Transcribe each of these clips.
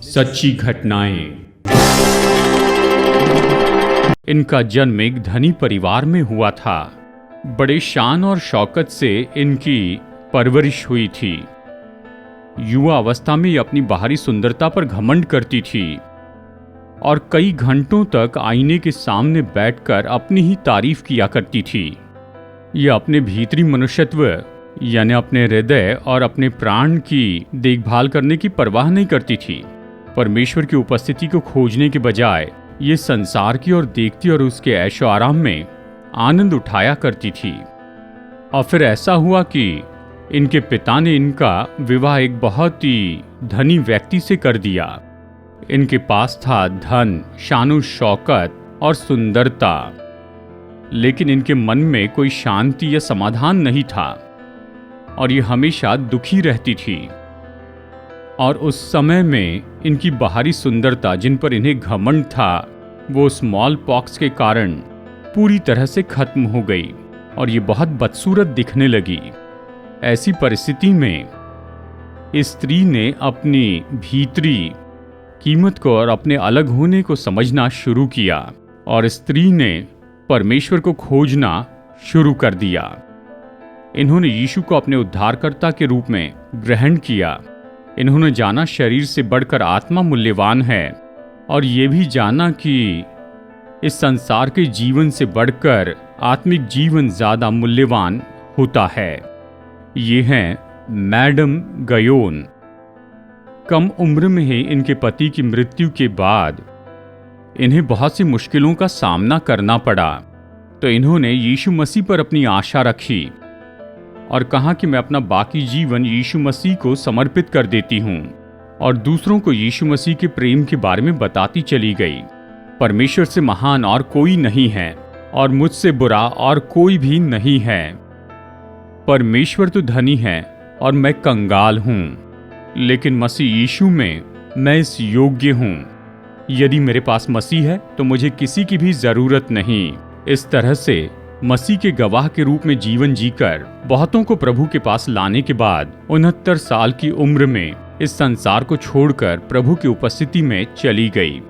सच्ची घटनाएं। इनका जन्म एक धनी परिवार में हुआ था। बड़े शान और शौकत से इनकी परवरिश हुई थी। युवा अवस्था में ये अपनी बाहरी सुंदरता पर घमंड करती थी और कई घंटों तक आईने के सामने बैठकर अपनी ही तारीफ किया करती थी। यह अपने भीतरी मनुष्यत्व यानी अपने हृदय और अपने प्राण की देखभाल करने की परवाह नहीं करती थी। परमेश्वर की उपस्थिति को खोजने के बजाय ये संसार की ओर देखती और उसके ऐशो आराम में आनंद उठाया करती थी। और फिर ऐसा हुआ कि इनके पिता ने इनका विवाह एक बहुत ही धनी व्यक्ति से कर दिया। इनके पास था धन, शानो शौकत और सुंदरता, लेकिन इनके मन में कोई शांति या समाधान नहीं था और ये हमेशा दुखी रहती थी। और उस समय में इनकी बाहरी सुंदरता जिन पर इन्हें घमंड था, वो स्मॉल पॉक्स के कारण पूरी तरह से खत्म हो गई और ये बहुत बदसूरत दिखने लगी। ऐसी परिस्थिति में इस स्त्री ने अपनी भीतरी कीमत को और अपने अलग होने को समझना शुरू किया और स्त्री ने परमेश्वर को खोजना शुरू कर दिया। इन्होंने यीशु को अपने उद्धारकर्ता के रूप में ग्रहण किया। इन्होंने जाना शरीर से बढ़कर आत्मा मूल्यवान है और ये भी जाना कि इस संसार के जीवन से बढ़कर आत्मिक जीवन ज्यादा मूल्यवान होता है। ये हैं मैडम गयोन। कम उम्र में ही इनके पति की मृत्यु के बाद इन्हें बहुत सी मुश्किलों का सामना करना पड़ा, तो इन्होंने यीशु मसीह पर अपनी आशा रखी और कहा कि मैं अपना बाकी जीवन यीशु मसीह को समर्पित कर देती हूँ और दूसरों को यीशु मसीह के प्रेम के बारे में बताती चली गई। परमेश्वर से महान और कोई नहीं है और मुझसे बुरा और कोई भी नहीं है। परमेश्वर तो धनी है और मैं कंगाल हूँ, लेकिन मसीह यीशु में मैं इस योग्य हूँ। यदि मेरे पास मसीह है तो मुझे किसी की भी जरूरत नहीं। इस तरह से मसीह के गवाह के रूप में जीवन जीकर बहुतों को प्रभु के पास लाने के बाद 69 साल की उम्र में इस संसार को छोड़कर प्रभु की उपस्थिति में चली गई।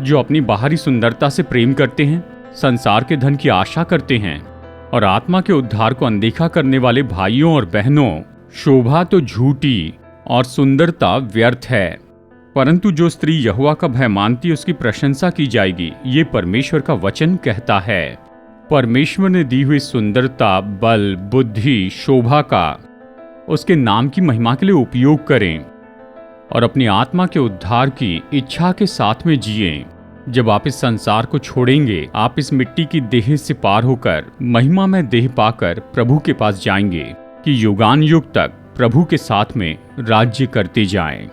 जो अपनी बाहरी सुंदरता से प्रेम करते हैं, संसार के धन की आशा करते हैं और आत्मा के उद्धार को अनदेखा करने वाले भाइयों और बहनों, शोभा तो झूठी और सुंदरता व्यर्थ है, परंतु जो स्त्री यहोवा का भय मानती है उसकी प्रशंसा की जाएगी, ये परमेश्वर का वचन कहता है। परमेश्वर ने दी हुई सुंदरता, बल, बुद्धि, शोभा का उसके नाम की महिमा के लिए उपयोग करें और अपनी आत्मा के उद्धार की इच्छा के साथ में जिएं। जब आप इस संसार को छोड़ेंगे, आप इस मिट्टी की देह से पार होकर महिमा में देह पाकर प्रभु के पास जाएंगे कि युगान युग तक प्रभु के साथ में राज्य करते जाएं।